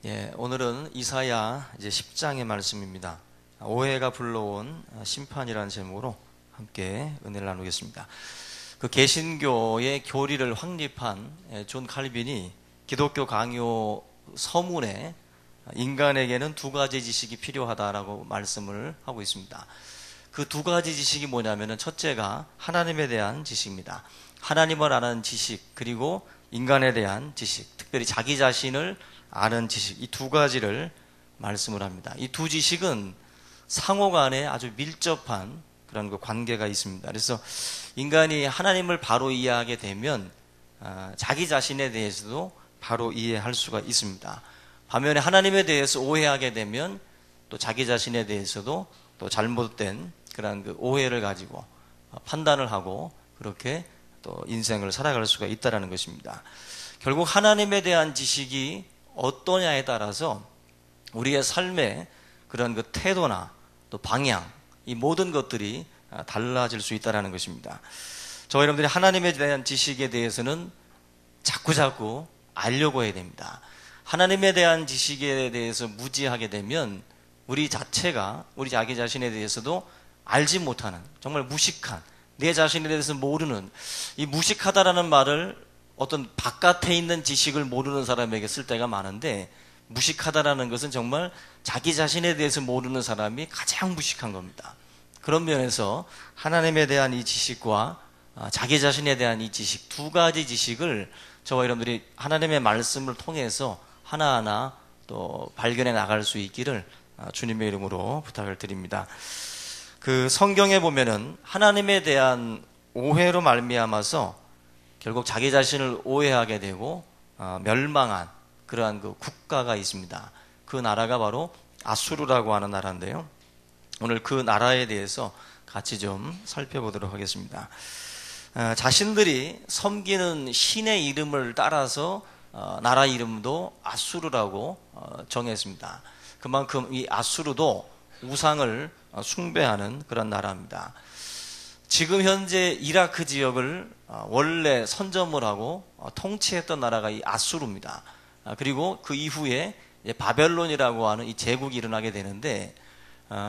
오늘은 이사야 이제 10장의 말씀입니다. 오해가 불러온 심판이라는 제목으로 함께 은혜를 나누겠습니다. 그 개신교의 교리를 확립한 존 칼빈이 기독교 강요 서문에 인간에게는 두 가지 지식이 필요하다라고 말씀을 하고 있습니다. 그 두 가지 지식이 뭐냐면은 첫째가 하나님에 대한 지식입니다. 하나님을 아는 지식, 그리고 인간에 대한 지식, 특별히 자기 자신을 아는 지식, 이 두 가지를 말씀을 합니다. 이 두 지식은 상호 간에 아주 밀접한 그런 그 관계가 있습니다. 그래서 인간이 하나님을 바로 이해하게 되면 자기 자신에 대해서도 바로 이해할 수가 있습니다. 반면에 하나님에 대해서 오해하게 되면 또 자기 자신에 대해서도 또 잘못된 그런 그 오해를 가지고 판단을 하고 그렇게 또 인생을 살아갈 수가 있다는 것입니다. 결국 하나님에 대한 지식이 어떠냐에 따라서 우리의 삶의 그런 그 태도나 또 방향, 이 모든 것들이 달라질 수 있다는 것입니다. 저와 여러분들이 하나님에 대한 지식에 대해서는 자꾸자꾸 알려고 해야 됩니다. 하나님에 대한 지식에 대해서 무지하게 되면 우리 자체가 우리 자기 자신에 대해서도 알지 못하는, 정말 무식한, 내 자신에 대해서 모르는, 이 무식하다라는 말을 어떤 바깥에 있는 지식을 모르는 사람에게 쓸 때가 많은데, 무식하다라는 것은 정말 자기 자신에 대해서 모르는 사람이 가장 무식한 겁니다. 그런 면에서 하나님에 대한 이 지식과 자기 자신에 대한 이 지식, 두 가지 지식을 저와 여러분들이 하나님의 말씀을 통해서 하나하나 또 발견해 나갈 수 있기를 주님의 이름으로 부탁을 드립니다. 그 성경에 보면은 하나님에 대한 오해로 말미암아서 결국 자기 자신을 오해하게 되고 멸망한 그러한 그 국가가 있습니다. 그 나라가 바로 아수르라고 하는 나라인데요. 오늘 그 나라에 대해서 같이 좀 살펴보도록 하겠습니다. 자신들이 섬기는 신의 이름을 따라서 나라 이름도 아수르라고 정했습니다. 그만큼 이 아수르도 우상을 숭배하는 그런 나라입니다. 지금 현재 이라크 지역을 원래 선점을 하고 통치했던 나라가 이 아수르입니다. 그리고 그 이후에 바벨론이라고 하는 이 제국이 일어나게 되는데,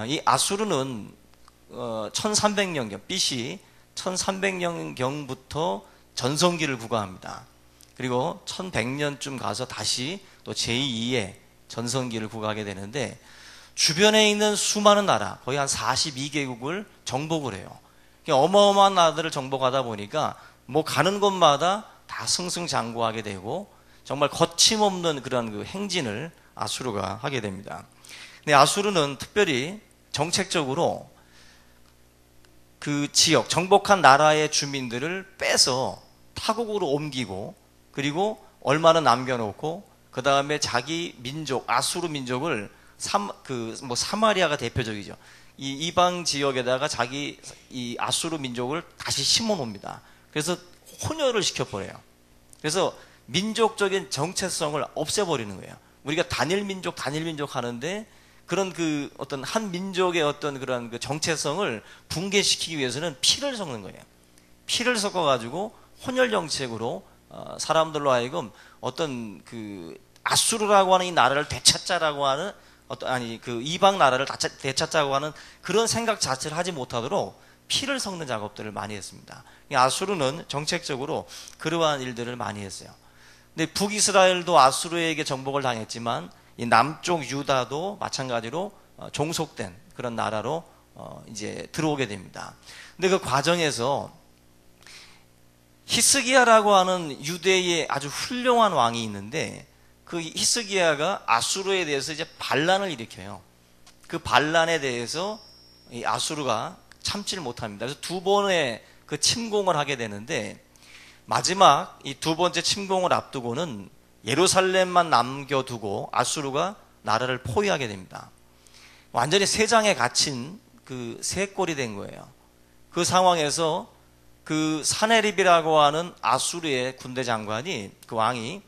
이 아수르는 1300년경 BC 1300년경부터 전성기를 구가합니다. 그리고 1100년쯤 가서 다시 또 제2의 전성기를 구가하게 되는데, 주변에 있는 수많은 나라, 거의 한 42개국을 정복을 해요. 어마어마한 나라들을 정복하다 보니까 뭐 가는 곳마다 다 승승장구하게 되고 정말 거침없는 그런 그 행진을 아수르가 하게 됩니다. 근데 아수르는 특별히 정책적으로 그 지역, 정복한 나라의 주민들을 빼서 타국으로 옮기고, 그리고 얼마는 남겨놓고, 그 다음에 자기 민족, 아수르 민족을 사마리아가 대표적이죠. 이 이방 지역에다가 자기 이 아수르 민족을 다시 심어 놓습니다. 그래서 혼혈을 시켜버려요. 그래서 민족적인 정체성을 없애버리는 거예요. 우리가 단일 민족 하는데, 그런 그 어떤 한 민족의 어떤 그런 그 정체성을 붕괴시키기 위해서는 피를 섞는 거예요. 피를 섞어가지고 혼혈 정책으로 사람들로 하여금 어떤 그 아수르라고 하는 이 나라를 되찾자라고 하는 그 이방 나라를 되찾자고 하는 그런 생각 자체를 하지 못하도록 피를 섞는 작업들을 많이 했습니다. 아수르는 정책적으로 그러한 일들을 많이 했어요. 근데 북이스라엘도 아수르에게 정복을 당했지만, 이 남쪽 유다도 마찬가지로 종속된 그런 나라로 이제 들어오게 됩니다. 근데 그 과정에서 히스기야라고 하는 유대의 아주 훌륭한 왕이 있는데, 그 히스기야가 아수르에 대해서 이제 반란을 일으켜요. 그 반란에 대해서 이 아수르가 참지를 못합니다. 그래서 두 번의 그 침공을 하게 되는데, 마지막 이 두 번째 침공을 앞두고는 예루살렘만 남겨두고 아수르가 나라를 포위하게 됩니다. 완전히 세 장에 갇힌 그 세 꼴이 된 거예요. 그 상황에서 그 사네립이라고 하는 아수르의 군대 장관이, 그 왕이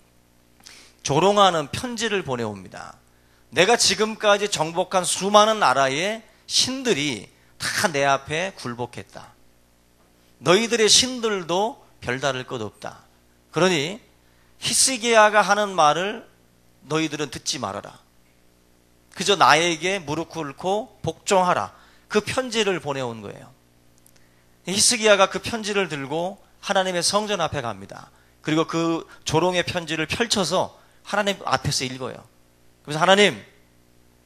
조롱하는 편지를 보내옵니다. 내가 지금까지 정복한 수많은 나라의 신들이 다 내 앞에 굴복했다. 너희들의 신들도 별다를 것 없다. 그러니 히스기야가 하는 말을 너희들은 듣지 말아라. 그저 나에게 무릎 꿇고 복종하라. 그 편지를 보내온 거예요. 히스기야가 그 편지를 들고 하나님의 성전 앞에 갑니다. 그리고 그 조롱의 편지를 펼쳐서 하나님 앞에서 읽어요. 그래서 하나님,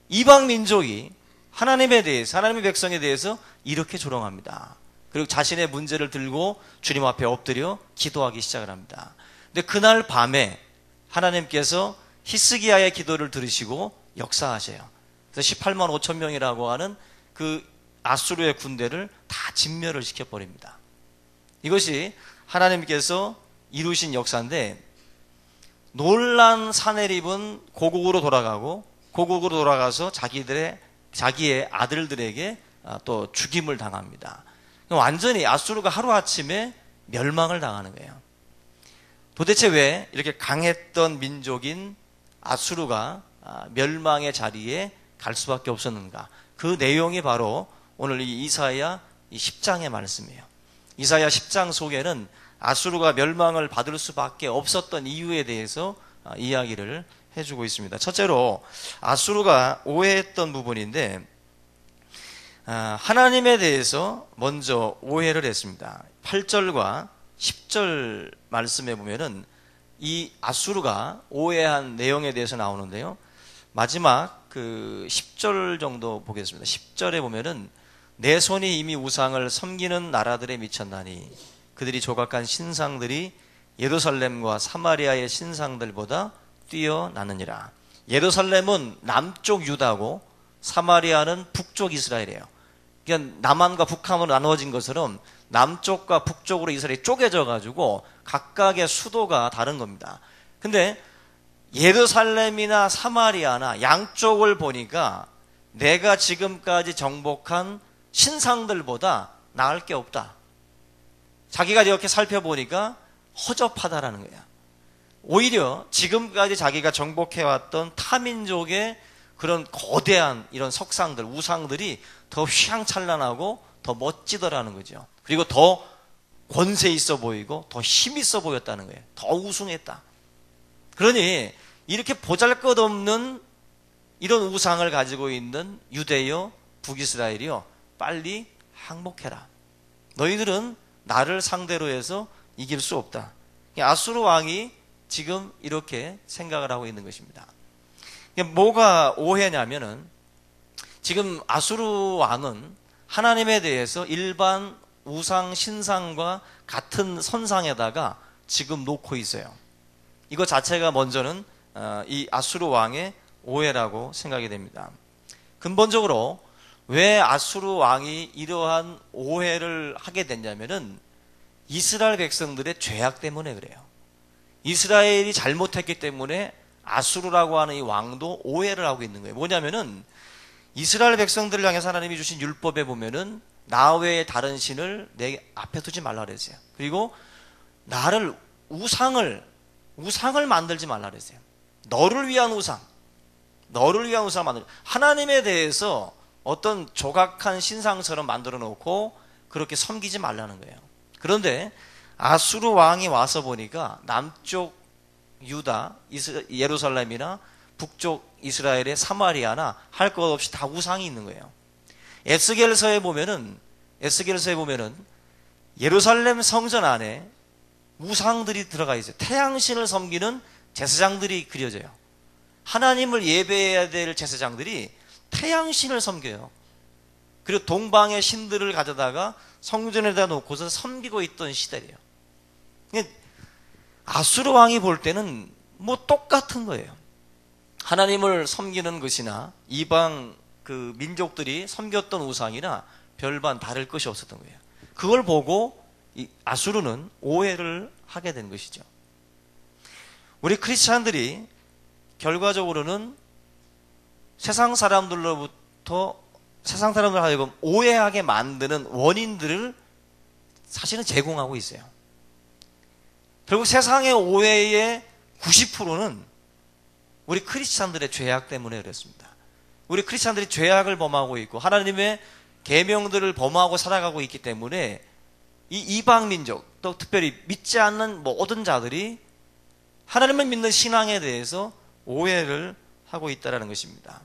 이방 민족이 하나님에 대해서, 하나님의 백성에 대해서 이렇게 조롱합니다. 그리고 자신의 문제를 들고 주님 앞에 엎드려 기도하기 시작을 합니다. 근데 그날 밤에 하나님께서 히스기야의 기도를 들으시고 역사하셔요. 그래서 18만 5천 명이라고 하는 그 아수르의 군대를 다 진멸을 시켜버립니다. 이것이 하나님께서 이루신 역사인데, 놀란 사내립은 고국으로 돌아가고, 고국으로 돌아가서 자기의 아들들에게 또 죽임을 당합니다. 완전히 아수르가 하루아침에 멸망을 당하는 거예요. 도대체 왜 이렇게 강했던 민족인 아수르가 멸망의 자리에 갈 수밖에 없었는가? 그 내용이 바로 오늘 이 이사야 10장의 말씀이에요. 이사야 10장 속에는 아수르가 멸망을 받을 수밖에 없었던 이유에 대해서 이야기를 해주고 있습니다. 첫째로 아수르가 오해했던 부분인데, 하나님에 대해서 먼저 오해를 했습니다. 8절과 10절 말씀에 보면은 이 아수르가 오해한 내용에 대해서 나오는데요. 마지막 그 10절 정도 보겠습니다. 10절에 보면은 내 손이 이미 우상을 섬기는 나라들에 미쳤나니 그들이 조각한 신상들이 예루살렘과 사마리아의 신상들보다 뛰어나느니라. 예루살렘은 남쪽 유다고 사마리아는 북쪽 이스라엘이에요. 그러니까 남한과 북한으로 나누어진 것처럼 남쪽과 북쪽으로 이스라엘이 쪼개져 가지고 각각의 수도가 다른 겁니다. 근데 예루살렘이나 사마리아나 양쪽을 보니까 내가 지금까지 정복한 신상들보다 나을 게 없다. 자기가 이렇게 살펴보니까 허접하다라는 거야. 오히려 지금까지 자기가 정복해왔던 타민족의 그런 거대한 이런 석상들, 우상들이 더 휘황찬란하고 더 멋지더라는 거죠. 그리고 더 권세 있어 보이고 더 힘 있어 보였다는 거예요. 더 우승했다. 그러니 이렇게 보잘것없는 이런 우상을 가지고 있는 유대여 북이스라엘이요, 빨리 항복해라. 너희들은 나를 상대로 해서 이길 수 없다. 아수르 왕이 지금 이렇게 생각을 하고 있는 것입니다. 뭐가 오해냐면은, 지금 아수르 왕은 하나님에 대해서 일반 우상 신상과 같은 선상에다가 지금 놓고 있어요. 이거 자체가 먼저는 이 아수르 왕의 오해라고 생각이 됩니다. 근본적으로 왜 아수르 왕이 이러한 오해를 하게 됐냐면은 이스라엘 백성들의 죄악 때문에 그래요. 이스라엘이 잘못했기 때문에 아수르라고 하는 이 왕도 오해를 하고 있는 거예요. 뭐냐면은 이스라엘 백성들을 향해서 하나님이 주신 율법에 보면은 나 외에 다른 신을 내 앞에 두지 말라 그랬어요. 그리고 나를 우상을 만들지 말라 그랬어요. 너를 위한 우상 만들. 하나님에 대해서 어떤 조각한 신상처럼 만들어 놓고 그렇게 섬기지 말라는 거예요. 그런데 아수르 왕이 와서 보니까 남쪽 유다, 예루살렘이나 북쪽 이스라엘의 사마리아나 할 것 없이 다 우상이 있는 거예요. 에스겔서에 보면은 예루살렘 성전 안에 우상들이 들어가 있어요. 태양신을 섬기는 제사장들이 그려져요. 하나님을 예배해야 될 제사장들이 태양신을 섬겨요. 그리고 동방의 신들을 가져다가 성전에다 놓고서 섬기고 있던 시대예요. 아수르 왕이 볼 때는 뭐 똑같은 거예요. 하나님을 섬기는 것이나 이방 그 민족들이 섬겼던 우상이나 별반 다를 것이 없었던 거예요. 그걸 보고 이 아수르는 오해를 하게 된 것이죠. 우리 크리스찬들이 결과적으로는 세상 사람들 하여금 오해하게 만드는 원인들을 사실은 제공하고 있어요. 결국 세상의 오해의 90%는 우리 크리스찬들의 죄악 때문에 그렇습니다. 우리 크리스찬들이 죄악을 범하고 있고 하나님의 계명들을 범하고 살아가고 있기 때문에 이 이방 민족, 또 특별히 믿지 않는 모든 자들이 하나님을 믿는 신앙에 대해서 오해를 하고 있다는 것입니다.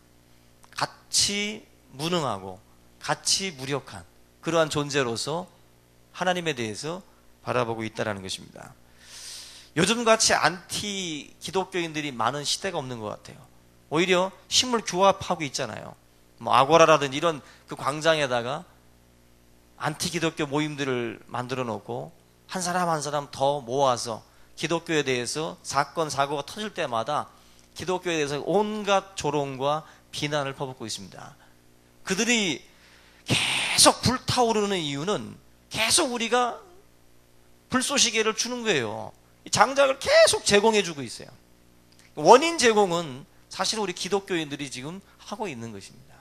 같이 무능하고 같이 무력한 그러한 존재로서 하나님에 대해서 바라보고 있다는 것입니다. 요즘같이 안티 기독교인들이 많은 시대가 없는 것 같아요. 오히려 식물 규합하고 있잖아요. 뭐 아고라라든지 이런 그 광장에다가 안티 기독교 모임들을 만들어 놓고 한 사람 한 사람 더 모아서 기독교에 대해서 사건 사고가 터질 때마다 기독교에 대해서 온갖 조롱과 비난을 퍼붓고 있습니다. 그들이 계속 불타오르는 이유는 계속 우리가 불쏘시개를 주는 거예요. 장작을 계속 제공해 주고 있어요. 원인 제공은 사실 우리 기독교인들이 지금 하고 있는 것입니다.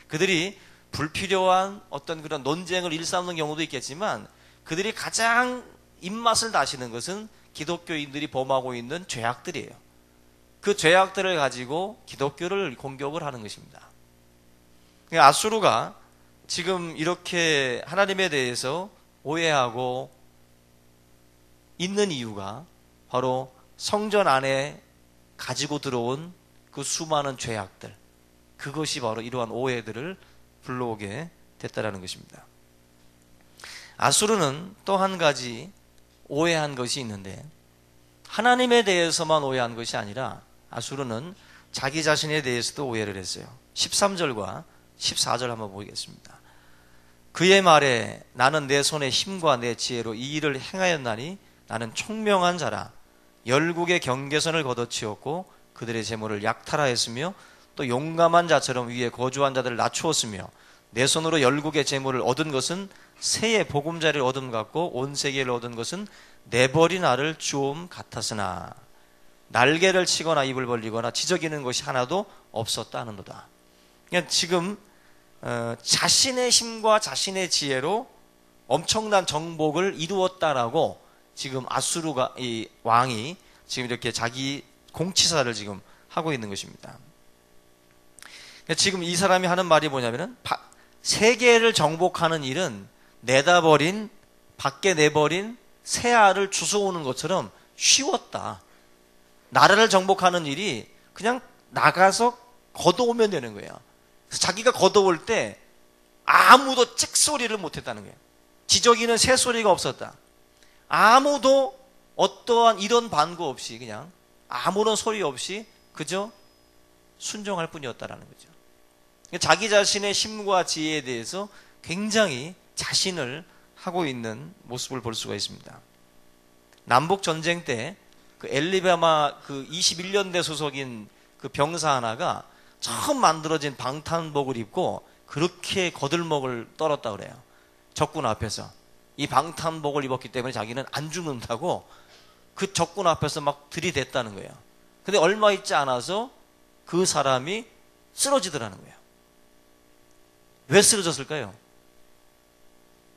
그들이 불필요한 어떤 그런 논쟁을 일삼는 경우도 있겠지만 그들이 가장 입맛을 다시는 것은 기독교인들이 범하고 있는 죄악들이에요. 그 죄악들을 가지고 기독교를 공격을 하는 것입니다. 아수르가 지금 이렇게 하나님에 대해서 오해하고 있는 이유가 바로 성전 안에 가지고 들어온 그 수많은 죄악들, 그것이 바로 이러한 오해들을 불러오게 됐다는 것입니다. 아수르는 또 한 가지 오해한 것이 있는데 하나님에 대해서만 오해한 것이 아니라 아수르는 자기 자신에 대해서도 오해를 했어요. 13절과 14절 한번 보겠습니다. 그의 말에 나는 내 손의 힘과 내 지혜로 이 일을 행하였나니 나는 총명한 자라. 열국의 경계선을 걷어치웠고 그들의 재물을 약탈하였으며 또 용감한 자처럼 위에 거주한 자들을 낮추었으며 내 손으로 열국의 재물을 얻은 것은 새의 보금자리를 얻음 같고 온 세계를 얻은 것은 내버린 알을 주옴 같았으나 날개를 치거나 입을 벌리거나 지저귀는 것이 하나도 없었다 하는도다. 그러니까 지금 자신의 힘과 자신의 지혜로 엄청난 정복을 이루었다라고 지금 아수르가 이 왕이 지금 이렇게 자기 공치사를 지금 하고 있는 것입니다. 그러니까 지금 이 사람이 하는 말이 뭐냐면은 세계를 정복하는 일은 내다버린 밖에 내버린 새 알을 주워오는 것처럼 쉬웠다. 나라를 정복하는 일이 그냥 나가서 걷어오면 되는 거예요. 그래서 자기가 걷어올 때 아무도 찍소리를 못했다는 거예요. 지저귀는 새소리가 없었다. 아무도 어떠한 이런 반구 없이 그냥 아무런 소리 없이 그저 순종할 뿐이었다라는 거죠. 자기 자신의 힘과 지혜에 대해서 굉장히 자신을 하고 있는 모습을 볼 수가 있습니다. 남북 전쟁 때 그 엘리베마 그 21년대 소속인 그 병사 하나가 처음 만들어진 방탄복을 입고 그렇게 거들먹을 떨었다 그래요. 적군 앞에서. 이 방탄복을 입었기 때문에 자기는 안 죽는다고 그 적군 앞에서 막 들이댔다는 거예요. 근데 얼마 있지 않아서 그 사람이 쓰러지더라는 거예요. 왜 쓰러졌을까요?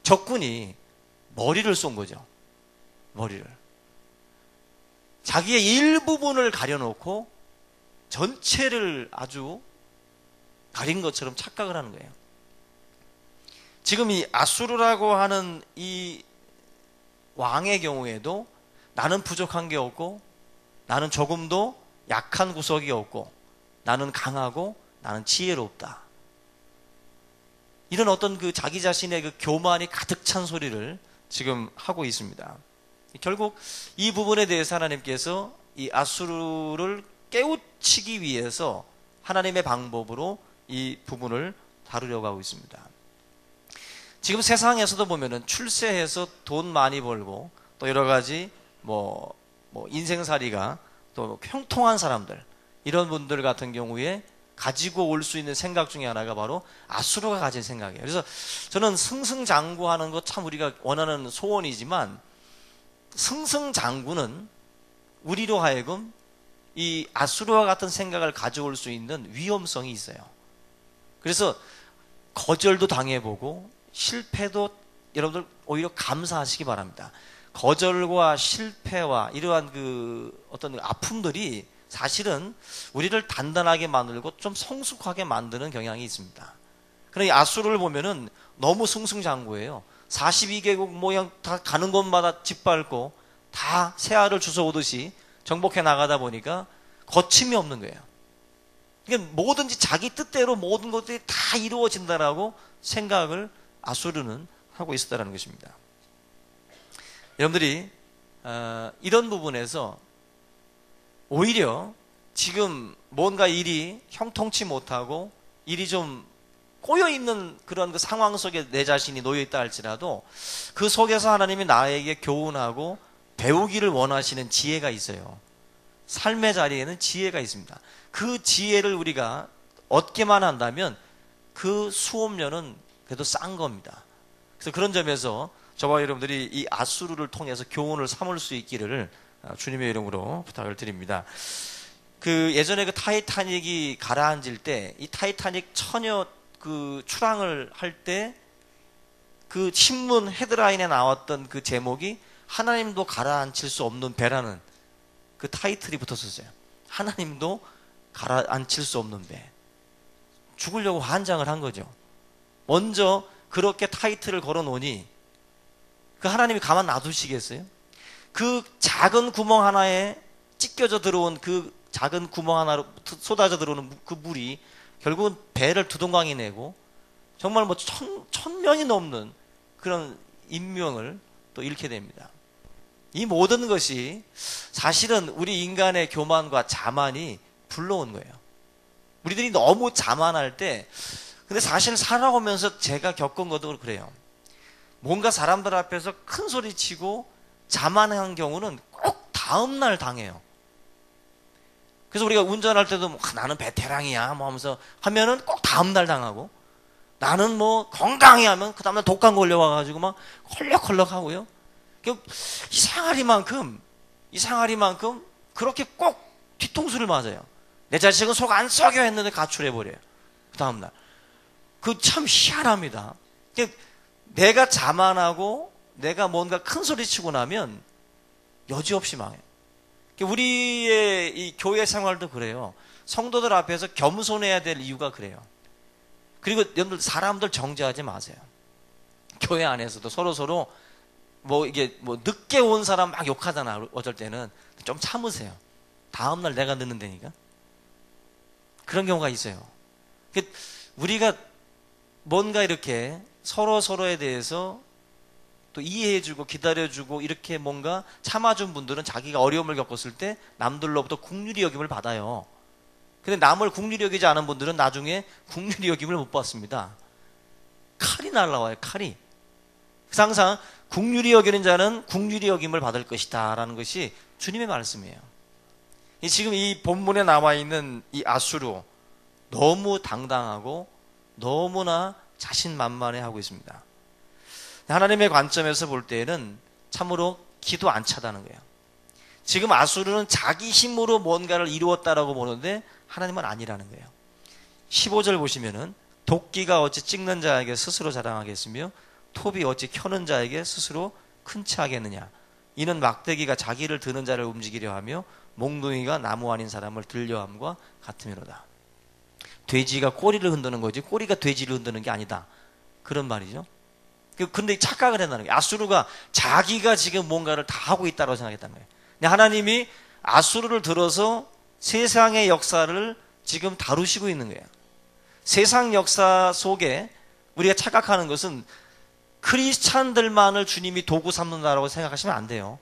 적군이 머리를 쏜 거죠. 머리를. 자기의 일부분을 가려놓고 전체를 아주 가린 것처럼 착각을 하는 거예요. 지금 이 아수르라고 하는 이 왕의 경우에도 나는 부족한 게 없고 나는 조금도 약한 구석이 없고 나는 강하고 나는 지혜롭다. 이런 어떤 그 자기 자신의 그 교만이 가득 찬 소리를 지금 하고 있습니다. 결국 이 부분에 대해서 하나님께서 이 아수르를 깨우치기 위해서 하나님의 방법으로 이 부분을 다루려고 하고 있습니다. 지금 세상에서도 보면은 출세해서 돈 많이 벌고 또 여러 가지 뭐 인생살이가 또 형통한 사람들 이런 분들 같은 경우에 가지고 올 수 있는 생각 중에 하나가 바로 아수르가 가진 생각이에요. 그래서 저는 승승장구하는 것 참 우리가 원하는 소원이지만 승승장구는 우리로 하여금 이 아수르와 같은 생각을 가져올 수 있는 위험성이 있어요. 그래서 거절도 당해보고 실패도 여러분들 오히려 감사하시기 바랍니다. 거절과 실패와 이러한 그 어떤 아픔들이 사실은 우리를 단단하게 만들고 좀 성숙하게 만드는 경향이 있습니다. 그러나 이 아수르를 보면은 너무 승승장구예요. 42개국 모양 다 가는 곳마다 짓밟고 다 새알을 주워오듯이 정복해 나가다 보니까 거침이 없는 거예요. 그러니까 뭐든지 자기 뜻대로 모든 것들이 다 이루어진다라고 생각을 아수르는 하고 있었다는 것입니다. 여러분들이 이런 부분에서 오히려 지금 뭔가 일이 형통치 못하고 일이 좀 꼬여있는 그런 그 상황 속에 내 자신이 놓여있다 할지라도 그 속에서 하나님이 나에게 교훈하고 배우기를 원하시는 지혜가 있어요. 삶의 자리에는 지혜가 있습니다. 그 지혜를 우리가 얻게만 한다면 그 수업료는 그래도 싼 겁니다. 그래서 그런 점에서 저와 여러분들이 이 아수르를 통해서 교훈을 삼을 수 있기를 주님의 이름으로 부탁을 드립니다. 그 예전에 그 타이타닉이 가라앉을 때 이 타이타닉 처녀 그 출항을 할 때 그 신문 헤드라인에 나왔던 그 제목이 하나님도 가라앉힐 수 없는 배라는 그 타이틀이 붙었었어요. 하나님도 가라앉힐 수 없는 배. 죽으려고 환장을 한 거죠. 먼저 그렇게 타이틀을 걸어 놓으니 그 하나님이 가만 놔두시겠어요? 그 작은 구멍 하나에 찢겨져 들어온 그 작은 구멍 하나로 쏟아져 들어오는 그 물이 결국은 배를 두동강이 내고 정말 뭐 천명이 넘는 그런 인명을 또 잃게 됩니다. 이 모든 것이 사실은 우리 인간의 교만과 자만이 불러온 거예요. 우리들이 너무 자만할 때, 근데 사실 살아오면서 제가 겪은 것도 그래요. 뭔가 사람들 앞에서 큰 소리 치고 자만한 경우는 꼭 다음날 당해요. 그래서 우리가 운전할 때도 나는 베테랑이야 뭐 하면서 하면은 꼭 다음날 당하고, 나는 뭐 건강해 하면 그 다음날 독감 걸려와가지고 막 헐럭헐럭 하고요. 이 상아리만큼 그렇게 꼭 뒤통수를 맞아요. 내 자식은 속 안 썩여 했는데 가출해버려요. 그 다음날. 그 참 희한합니다. 내가 자만하고 내가 뭔가 큰 소리 치고 나면 여지없이 망해요. 우리의 이 교회 생활도 그래요. 성도들 앞에서 겸손해야 될 이유가 그래요. 그리고 여러분들 사람들 정죄하지 마세요. 교회 안에서도 서로 뭐 이게 뭐 늦게 온 사람 막 욕하잖아. 어쩔 때는 좀 참으세요. 다음날 내가 늦는다니까. 그런 경우가 있어요. 우리가 뭔가 이렇게 서로에 대해서 또 이해해주고 기다려주고 이렇게 뭔가 참아준 분들은 자기가 어려움을 겪었을 때 남들로부터 국률이 여김을 받아요. 근데 남을 국률이 여기지 않은 분들은 나중에 국률이 여김을 못 받습니다. 칼이 날라와요. 칼이. 그래서 항상 국률이 여기는 자는 국률이 여김을 받을 것이다 라는 것이 주님의 말씀이에요. 지금 이 본문에 나와 있는 이 아수르, 너무 당당하고 너무나 자신만만해하고 있습니다. 하나님의 관점에서 볼 때에는 참으로 기도 안 차다는 거예요. 지금 아수르는 자기 힘으로 뭔가를 이루었다라고 보는데 하나님은 아니라는 거예요. 15절 보시면은 도끼가 어찌 찍는 자에게 스스로 자랑하겠으며 톱이 어찌 켜는 자에게 스스로 큰 체 하겠느냐. 이는 막대기가 자기를 드는 자를 움직이려 하며 몽둥이가 나무 아닌 사람을 들려함과 같으므로다. 돼지가 꼬리를 흔드는 거지 꼬리가 돼지를 흔드는 게 아니다. 그런 말이죠. 근데 착각을 했다는 거예요. 아수르가 자기가 지금 뭔가를 다 하고 있다고 생각했다는 거예요. 근데 하나님이 아수르를 들어서 세상의 역사를 지금 다루시고 있는 거예요. 세상 역사 속에 우리가 착각하는 것은 크리스찬들만을 주님이 도구 삼는다라고 생각하시면 안 돼요.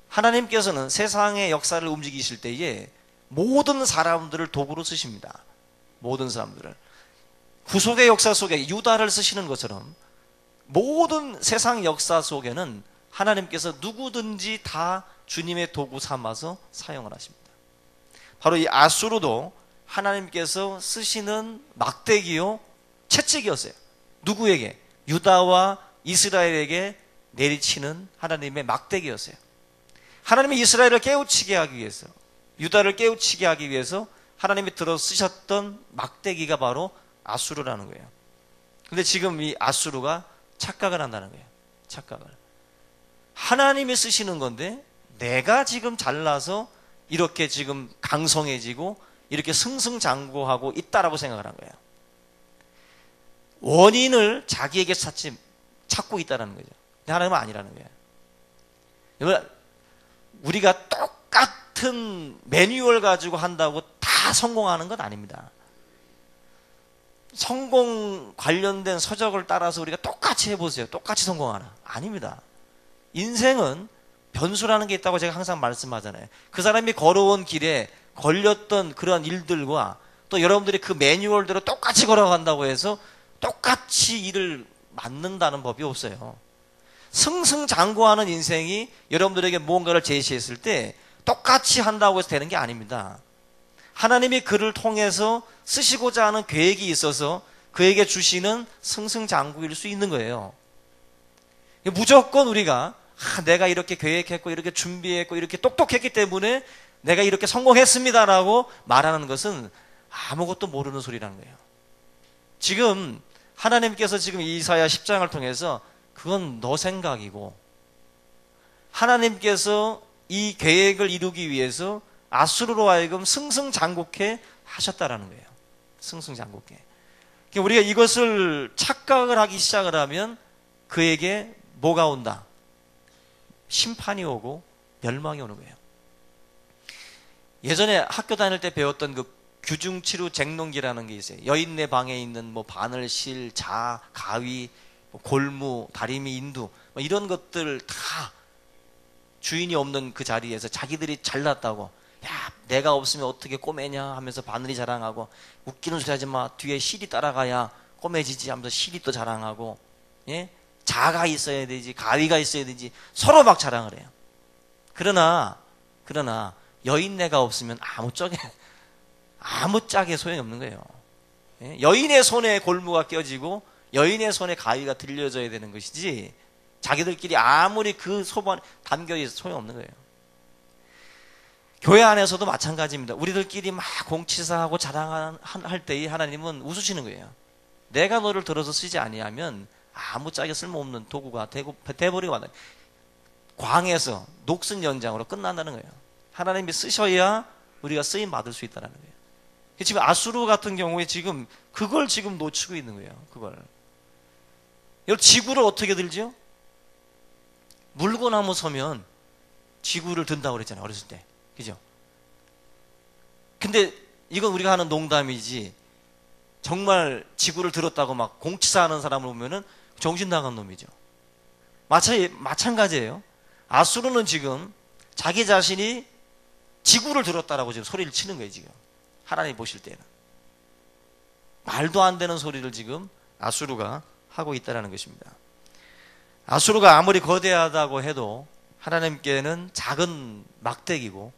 하나님께서는 세상의 역사를 움직이실 때에 모든 사람들을 도구로 쓰십니다. 모든 사람들을. 구속의 역사 속에 유다를 쓰시는 것처럼 모든 세상 역사 속에는 하나님께서 누구든지 다 주님의 도구 삼아서 사용을 하십니다. 바로 이 아수르도 하나님께서 쓰시는 막대기요 채찍이었어요. 누구에게? 유다와 이스라엘에게 내리치는 하나님의 막대기였어요. 하나님이 이스라엘을 깨우치게 하기 위해서, 유다를 깨우치게 하기 위해서 하나님이 들어 쓰셨던 막대기가 바로 아수르라는 거예요. 근데 지금 이 아수르가 착각을 한다는 거예요. 착각을. 하나님이 쓰시는 건데 내가 지금 잘나서 이렇게 지금 강성해지고 이렇게 승승장구하고 있다라고 생각을 한 거예요. 원인을 자기에게 찾고 있다는 거죠. 근데 하나님은 아니라는 거예요. 우리가 똑같은 같은 매뉴얼 가지고 한다고 다 성공하는 건 아닙니다. 성공 관련된 서적을 따라서 우리가 똑같이 해보세요. 똑같이 성공하나? 아닙니다. 인생은 변수라는 게 있다고 제가 항상 말씀하잖아요. 그 사람이 걸어온 길에 걸렸던 그런 일들과 또 여러분들이 그 매뉴얼대로 똑같이 걸어간다고 해서 똑같이 일을 맞는다는 법이 없어요. 승승장구하는 인생이 여러분들에게 무언가를 제시했을 때 똑같이 한다고 해서 되는 게 아닙니다. 하나님이 그를 통해서 쓰시고자 하는 계획이 있어서 그에게 주시는 승승장구일 수 있는 거예요. 무조건 우리가 내가 이렇게 계획했고 이렇게 준비했고 이렇게 똑똑했기 때문에 내가 이렇게 성공했습니다라고 말하는 것은 아무것도 모르는 소리라는 거예요. 지금 하나님께서 지금 이사야 10장을 통해서 그건 너 생각이고 하나님께서 이 계획을 이루기 위해서 아수르로 하여금 승승장구케 하셨다라는 거예요. 승승장구케. 우리가 이것을 착각을 하기 시작을 하면 그에게 뭐가 온다? 심판이 오고 멸망이 오는 거예요. 예전에 학교 다닐 때 배웠던 그 규중치루 쟁론기라는 게 있어요. 여인네 방에 있는 뭐 바늘실, 자, 가위, 골무, 다리미, 인두 뭐 이런 것들 다 주인이 없는 그 자리에서 자기들이 잘났다고, 야 내가 없으면 어떻게 꼬매냐 하면서 바늘이 자랑하고, 웃기는 소리 하지 마, 뒤에 실이 따라가야 꼬매지지 하면서 실이 또 자랑하고, 예? 자가 있어야 되지, 가위가 있어야 되지, 서로 막 자랑을 해요. 그러나 여인네가 없으면 아무 짝에 소용이 없는 거예요. 예? 여인의 손에 골무가 껴지고 여인의 손에 가위가 들려져야 되는 것이지, 자기들끼리 아무리 그 소반 단결이 소용없는 거예요. 교회 안에서도 마찬가지입니다. 우리들끼리 막 공치사하고 자랑할 때에 하나님은 웃으시는 거예요. 내가 너를 들어서 쓰지 아니하면 아무 짝에 쓸모없는 도구가 돼버리고 만다. 광에서 녹슨 연장으로 끝난다는 거예요. 하나님이 쓰셔야 우리가 쓰임 받을 수 있다는 거예요. 지금 아수르 같은 경우에 지금 그걸 지금 놓치고 있는 거예요. 그걸. 여러분, 지구를 어떻게 들죠? 물고나무 서면 지구를 든다고 그랬잖아요, 어렸을 때. 그죠? 근데 이건 우리가 하는 농담이지, 정말 지구를 들었다고 막 공치사하는 사람을 보면은 정신 나간 놈이죠. 마찬가지예요. 아수르는 지금 자기 자신이 지구를 들었다라고 지금 소리를 치는 거예요, 지금. 하나님 보실 때는. 말도 안 되는 소리를 지금 아수르가 하고 있다는 것입니다. 아수르가 아무리 거대하다고 해도 하나님께는 작은 막대기고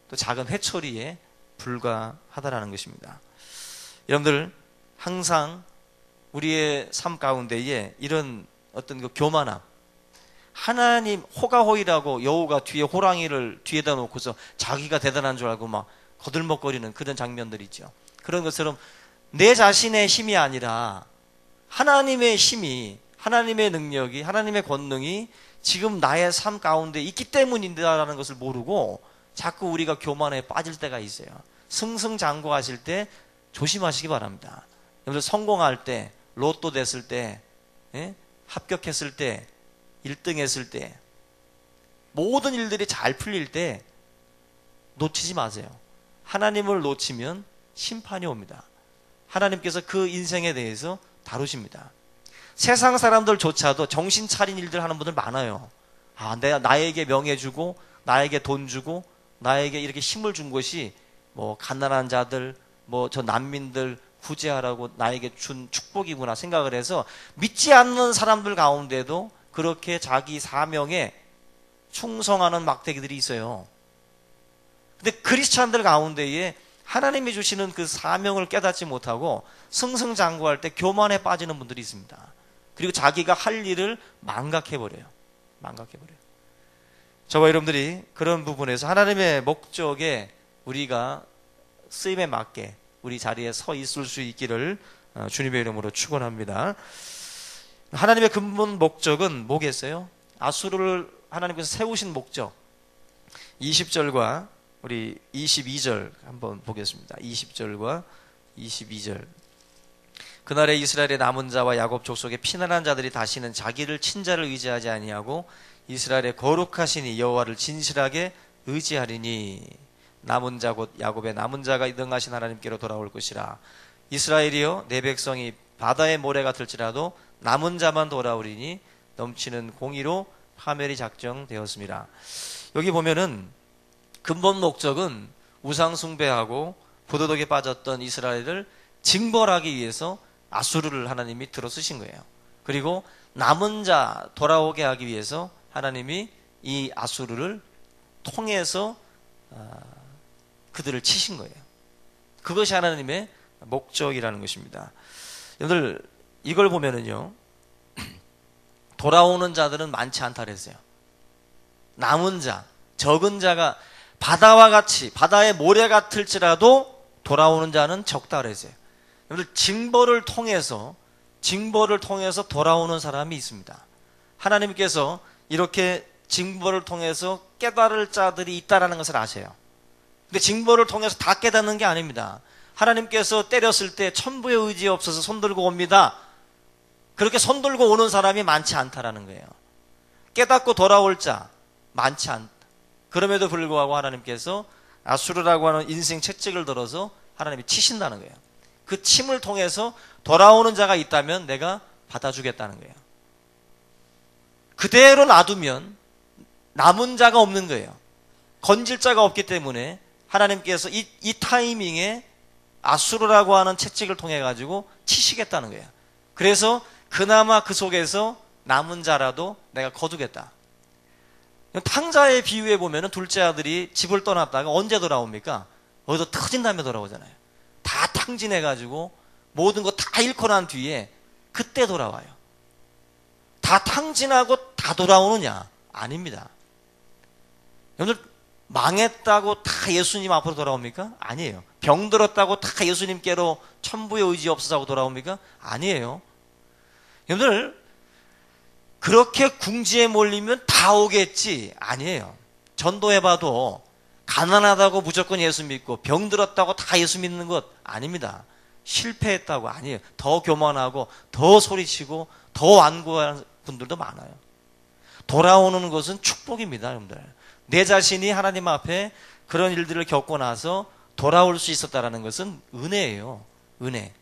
또 작은 회초리에 불과하다라는 것입니다. 여러분들, 항상 우리의 삶 가운데에 이런 어떤 그 교만함, 하나님, 호가호이라고 여우가 뒤에 호랑이를 뒤에다 놓고서 자기가 대단한 줄 알고 막 거들먹거리는 그런 장면들이 있죠. 그런 것처럼 내 자신의 힘이 아니라 하나님의 힘이, 하나님의 능력이, 하나님의 권능이 지금 나의 삶 가운데 있기 때문인다라는 것을 모르고 자꾸 우리가 교만에 빠질 때가 있어요. 승승장구하실 때 조심하시기 바랍니다. 여러분들, 성공할 때, 로또 됐을 때, 예? 합격했을 때, 1등 했을 때, 모든 일들이 잘 풀릴 때 놓치지 마세요. 하나님을 놓치면 심판이 옵니다. 하나님께서 그 인생에 대해서 다루십니다. 세상 사람들조차도 정신 차린 일들 하는 분들 많아요. 나에게 명예 주고, 나에게 돈 주고, 나에게 이렇게 힘을 준 것이 뭐 가난한 자들, 뭐 저 난민들 구제하라고 나에게 준 축복이구나 생각을 해서 믿지 않는 사람들 가운데도 그렇게 자기 사명에 충성하는 막대기들이 있어요. 근데 크리스찬들 가운데에 하나님이 주시는 그 사명을 깨닫지 못하고 승승장구할 때 교만에 빠지는 분들이 있습니다. 그리고 자기가 할 일을 망각해버려요. 저와 여러분들이 그런 부분에서 하나님의 목적에 우리가 쓰임에 맞게 우리 자리에 서 있을 수 있기를 주님의 이름으로 축원합니다. 하나님의 근본 목적은 뭐겠어요? 아수르를 하나님께서 세우신 목적, 20절과 우리 22절 한번 보겠습니다. 20절과 22절. 그날에 이스라엘의 남은 자와 야곱 족속의 피난한 자들이 다시는 자기를 친자를 의지하지 아니하고 이스라엘의 거룩하신 이 여호와를 진실하게 의지하리니 남은 자 곧 야곱의 남은 자가 능하신 하나님께로 돌아올 것이라. 이스라엘이여 내 백성이 바다의 모래 같을지라도 남은 자만 돌아오리니 넘치는 공의로 파멸이 작정되었습니다. 여기 보면은 근본 목적은 우상 숭배하고 포도독에 빠졌던 이스라엘을 징벌하기 위해서 아수르를 하나님이 들어 쓰신 거예요. 그리고 남은 자 돌아오게 하기 위해서 하나님이 이 아수르를 통해서 그들을 치신 거예요. 그것이 하나님의 목적이라는 것입니다. 여러분들 이걸 보면은요, 돌아오는 자들은 많지 않다 그랬어요. 남은 자, 적은 자가 바다와 같이 바다의 모래 같을지라도 돌아오는 자는 적다 그랬어요. 여러분들 징벌을 통해서 돌아오는 사람이 있습니다. 하나님께서 이렇게 징벌을 통해서 깨달을 자들이 있다라는 것을 아세요. 근데 징벌을 통해서 다 깨닫는 게 아닙니다. 하나님께서 때렸을 때 천부의 의지 없어서 손들고 옵니다. 그렇게 손들고 오는 사람이 많지 않다라는 거예요. 깨닫고 돌아올 자 많지 않다. 그럼에도 불구하고 하나님께서 아수르라고 하는 인생 채찍을 들어서 하나님이 치신다는 거예요. 그 침을 통해서 돌아오는 자가 있다면 내가 받아주겠다는 거예요. 그대로 놔두면 남은 자가 없는 거예요. 건질 자가 없기 때문에 하나님께서 이 타이밍에 아수르라고 하는 채찍을 통해 가지고 치시겠다는 거예요. 그래서 그나마 그 속에서 남은 자라도 내가 거두겠다. 탕자의 비유에 보면은 둘째 아들이 집을 떠났다가 언제 돌아옵니까? 어디서 터진 다음에 돌아오잖아요. 다 탕진해 가지고 모든 거 다 잃고 난 뒤에 그때 돌아와요. 다 탕진하고 다 돌아오느냐? 아닙니다. 여러분들 망했다고 다 예수님 앞으로 돌아옵니까? 아니에요. 병들었다고 다 예수님께로 천부의 의지 없어서 하고 돌아옵니까? 아니에요. 여러분들 그렇게 궁지에 몰리면 다 오겠지? 아니에요. 전도해봐도 가난하다고 무조건 예수 믿고 병들었다고 다 예수 믿는 것 아닙니다. 실패했다고 아니에요. 더 교만하고 더 소리치고 더 완고한 분들도 많아요. 돌아오는 것은 축복입니다, 여러분들. 내 자신이 하나님 앞에 그런 일들을 겪고 나서 돌아올 수 있었다는 것은 은혜예요. 은혜.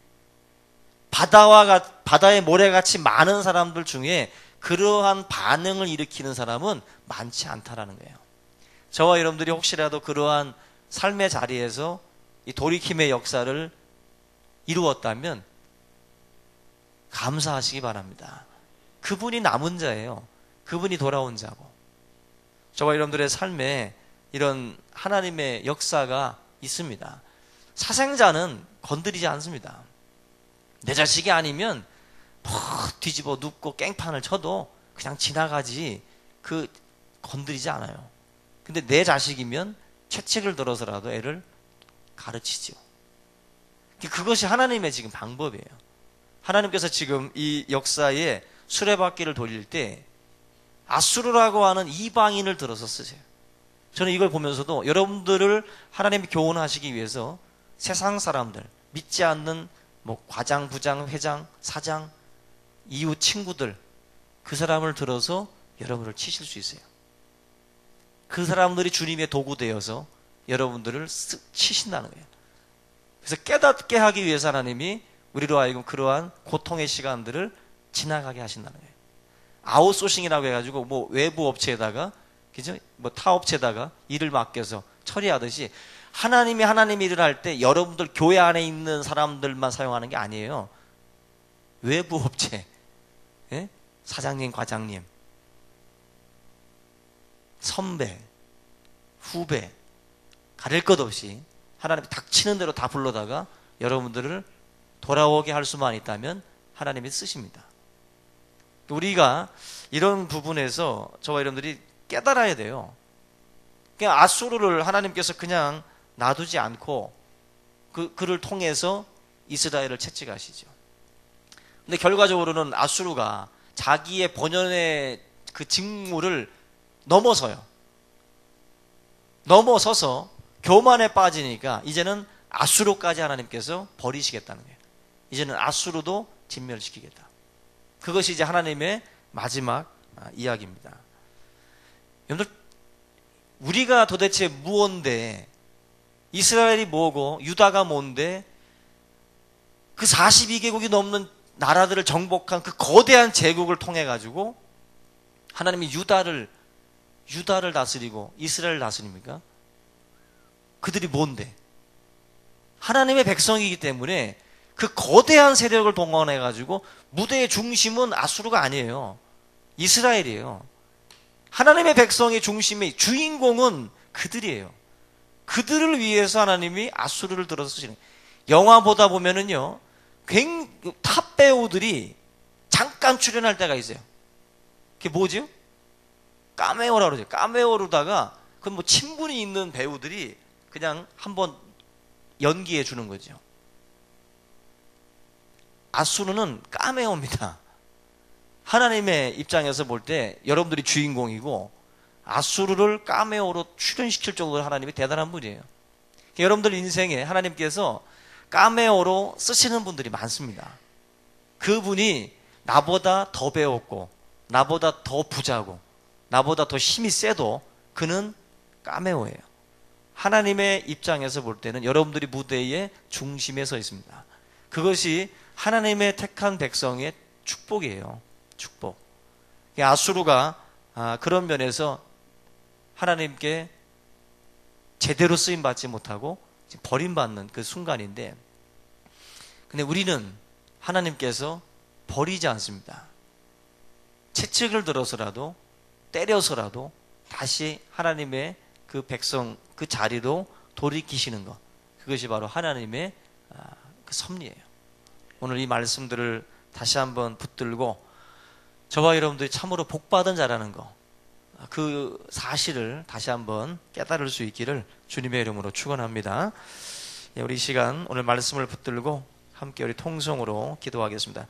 바다의 모래같이 많은 사람들 중에 그러한 반응을 일으키는 사람은 많지 않다라는 거예요. 저와 여러분들이 혹시라도 그러한 삶의 자리에서 이 돌이킴의 역사를 이루었다면 감사하시기 바랍니다. 그분이 남은 자예요. 그분이 돌아온 자고. 저와 여러분들의 삶에 이런 하나님의 역사가 있습니다. 사생자는 건드리지 않습니다. 내 자식이 아니면 뒤집어 눕고 깽판을 쳐도 그냥 지나가지 건드리지 않아요. 근데 내 자식이면 채찍을 들어서라도 애를 가르치죠. 그것이 하나님의 지금 방법이에요. 하나님께서 지금 이 역사에 수레바퀴를 돌릴 때 아수르라고 하는 이방인을 들어서 쓰세요. 저는 이걸 보면서도 여러분들을 하나님이 교훈하시기 위해서 세상 사람들, 믿지 않는 과장, 부장, 회장, 사장, 이웃 친구들, 그 사람을 들어서 여러분을 치실 수 있어요. 그 사람들이 주님의 도구 되어서 여러분들을 치신다는 거예요. 그래서 깨닫게 하기 위해서 하나님이 우리로 하여금 그러한 고통의 시간들을 지나가게 하신다는 거예요. 아웃소싱이라고 해가지고 외부 업체에다가, 그죠? 타 업체에다가 일을 맡겨서 처리하듯이 하나님이 일을 할 때 여러분들 교회 안에 있는 사람들만 사용하는 게 아니에요. 외부 업체, 예? 사장님, 과장님, 선배, 후배, 가릴 것 없이 하나님이 닥치는 대로 다 불러다가 여러분들을 돌아오게 할 수만 있다면 하나님이 쓰십니다. 우리가 이런 부분에서 저와 여러분들이 깨달아야 돼요. 그냥 아수르를 하나님께서 그냥 놔두지 않고 그를 통해서 이스라엘을 채찍하시죠. 근데 결과적으로는 아수르가 자기의 본연의 그 직무를 넘어서서 교만에 빠지니까 이제는 아수르까지 하나님께서 버리시겠다는 거예요. 이제는 아수르도 진멸시키겠다. 그것이 이제 하나님의 마지막 이야기입니다. 여러분들 우리가 도대체 무언데, 이스라엘이 뭐고 유다가 뭔데, 그 42개국이 넘는 나라들을 정복한 그 거대한 제국을 통해 가지고 하나님이 유다를 다스리고 이스라엘을 다스립니까? 그들이 뭔데? 하나님의 백성이기 때문에 그 거대한 세력을 동원해 가지고 무대의 중심은 아수르가 아니에요. 이스라엘이에요. 하나님의 백성의 중심의 주인공은 그들이에요. 그들을 위해서 하나님이 아수르를 들어서 쓰시는. 영화 보다 보면은요, 탑 배우들이 잠깐 출연할 때가 있어요. 그게 뭐죠? 카메오라고 그러죠. 카메오로다가 그건 뭐 친분이 있는 배우들이 그냥 한번 연기해 주는 거죠. 아수르는 카메오입니다. 하나님의 입장에서 볼 때 여러분들이 주인공이고 아수르를 카메오로 출연시킬 정도로 하나님이 대단한 분이에요. 여러분들 인생에 하나님께서 카메오로 쓰시는 분들이 많습니다. 그분이 나보다 더 배웠고 나보다 더 부자고 나보다 더 힘이 세도 그는 카메오예요. 하나님의 입장에서 볼 때는 여러분들이 무대의 중심에 서 있습니다. 그것이 하나님의 택한 백성의 축복이에요. 축복. 아수르가 그런 면에서 하나님께 제대로 쓰임받지 못하고 버림받는 그 순간인데, 근데 우리는 하나님께서 버리지 않습니다. 채찍을 들어서라도 때려서라도 다시 하나님의 그 백성 그 자리로 돌이키시는 것, 그것이 바로 하나님의 그 섭리예요. 오늘 이 말씀들을 다시 한번 붙들고 저와 여러분들이 참으로 복받은 자라는 거, 그 사실을 다시 한번 깨달을 수 있기를 주님의 이름으로 축원합니다. 우리 이 시간 오늘 말씀을 붙들고 함께 우리 통성으로 기도하겠습니다.